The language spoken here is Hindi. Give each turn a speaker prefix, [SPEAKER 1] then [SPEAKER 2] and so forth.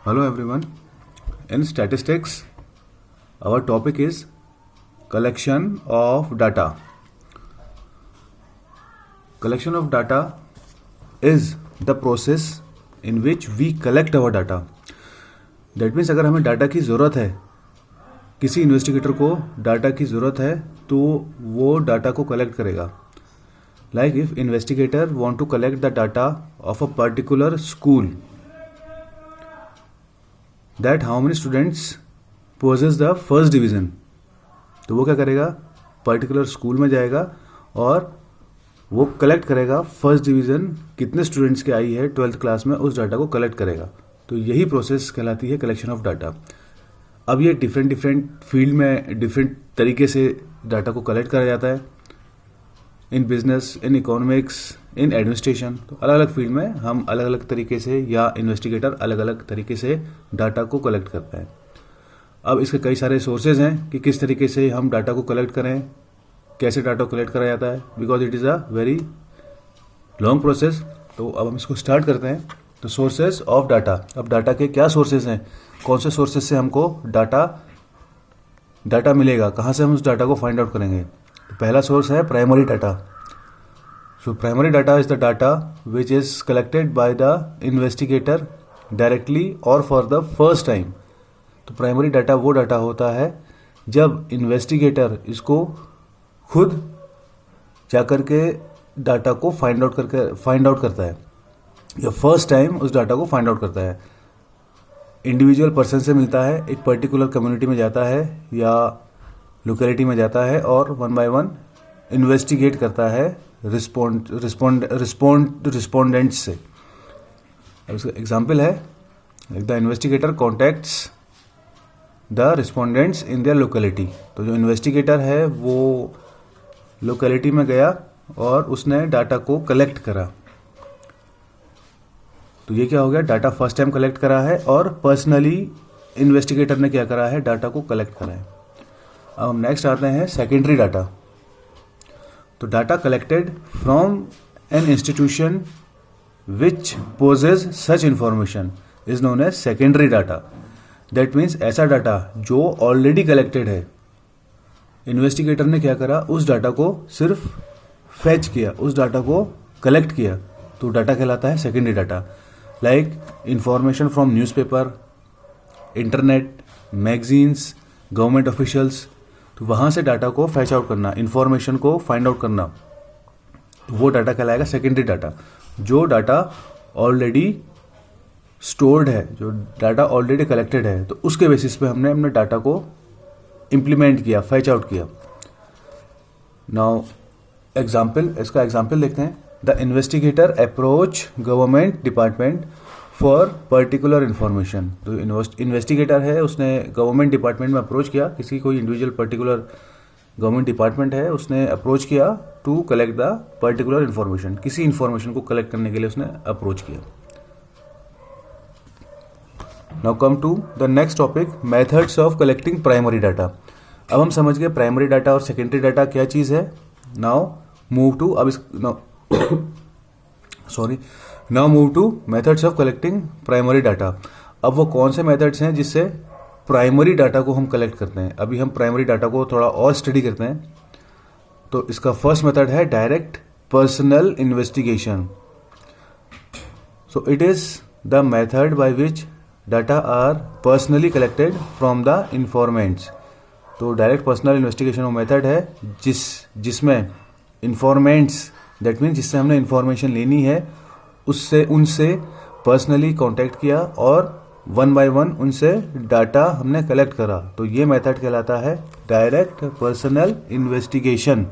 [SPEAKER 1] Hello everyone. In statistics, our topic is collection of data. Collection of data is the process in which we collect our data. That means अगर हमें डाटा की ज़रूरत है, किसी इन्वेस्टिगेटर को डाटा की ज़रूरत है तो वो डाटा को कलेक्ट करेगा. Like if investigator want to collect the data of a particular school, that how many students possess the first division, तो वो क्या करेगा, पर्टिकुलर स्कूल में जाएगा और वो कलेक्ट करेगा फर्स्ट डिवीज़न कितने स्टूडेंट्स की आई है 12th क्लास में, उस डाटा को कलेक्ट करेगा. तो यही प्रोसेस कहलाती है कलेक्शन ऑफ डाटा. अब ये डिफरेंट फील्ड में डिफरेंट तरीके से डाटा को कलेक्ट करा जाता है. In business, in economics, in administration, तो अलग अलग फील्ड में हम अलग अलग तरीके से या इन्वेस्टिगेटर अलग अलग तरीके से डाटा को कलेक्ट करता है. अब इसके कई सारे सोर्सेज हैं कि किस तरीके से हम डाटा को कलेक्ट करें, कैसे डाटा को कलेक्ट करा जाता है, because it is a very long process. तो अब हम इसको स्टार्ट करते हैं. तो सोर्सेज ऑफ डाटा. अब डाटा के क्या सोर्सेज हैं, कौन से सोर्सेज से हमको डाटा मिलेगा, कहाँ से हम उस डाटा को फाइंड आउट करेंगे. तो पहला सोर्स है primary data. So primary data is the data which is collected by the investigator directly और फॉर द फर्स्ट टाइम. तो प्राइमरी डाटा वो डाटा होता है जब इन्वेस्टिगेटर इसको खुद जाकर के डाटा को फाइंड आउट करता है या फर्स्ट टाइम उस डाटा को फाइंड आउट करता है. इंडिविजुअल पर्सन से मिलता है, एक पर्टिकुलर कम्युनिटी में जाता है या लोकेलिटी में जाता है और वन बाय वन इन्वेस्टिगेट करता है रिस्पोंडेंट्स से. इसका एग्जाम्पल है, the investigator contacts the respondents in their locality. तो जो इन्वेस्टिगेटर है वो लोकेलिटी में गया और उसने डाटा को कलेक्ट करा. तो ये क्या हो गया, डाटा फर्स्ट टाइम कलेक्ट करा है और पर्सनली इन्वेस्टिगेटर ने क्या करा है, डाटा को कलेक्ट करा है. अब हम नेक्स्ट आते हैं सेकेंडरी डाटा. तो data collected from an institution which possesses such information is known as secondary data. That means ऐसा डाटा जो ऑलरेडी कलेक्टेड है, इन्वेस्टिगेटर ने क्या करा, उस डाटा को सिर्फ फैच किया, उस डाटा को कलेक्ट किया, तो डाटा कहलाता है secondary data. Like information from newspaper, internet, magazines, government officials. तो वहाँ से डाटा को फैच आउट करना, इंफॉर्मेशन को फाइंड आउट करना, वो डाटा कहलाएगा सेकेंडरी डाटा. जो डाटा ऑलरेडी स्टोर्ड है, जो डाटा ऑलरेडी कलेक्टेड है, तो उसके बेसिस पे हमने अपने डाटा को इम्प्लीमेंट किया, फैच आउट किया. नाउ एग्जाम्पल, इसका एग्जाम्पल देखते हैं. The investigator approach government department for particular information. तो इन्वेस्टिगेटर है, उसने गवर्नमेंट डिपार्टमेंट में अप्रोच किया, किसी कोई इंडिविजुअल पर्टिकुलर गवर्नमेंट डिपार्टमेंट है, उसने अप्रोच किया to collect the particular information. किसी इन्फॉर्मेशन को कलेक्ट करने के लिए उसने अप्रोच किया. Now come to the next topic, methods of collecting primary data. अब हम समझ गए प्राइमरी डाटा और सेकेंडरी डाटा क्या चीज़ है. Now move to now move to methods of collecting primary data. अब वो कौन से मेथड्स हैं जिससे प्राइमरी डाटा को हम कलेक्ट करते हैं. अभी हम प्राइमरी डाटा को थोड़ा और स्टडी करते हैं. तो इसका फर्स्ट मेथड है direct personal investigation. So it is the method by which data are personally collected from the informants. तो डायरेक्ट पर्सनल इन्वेस्टिगेशन वो मेथड है जिसमें इन्फॉर्मेंट्स, दैट मीन्स जिससे हमने इन्फॉर्मेशन लेनी है, उनसे पर्सनली कांटेक्ट किया और वन बाय वन उनसे डाटा हमने कलेक्ट करा. तो ये मेथड कहलाता है डायरेक्ट पर्सनल इन्वेस्टिगेशन.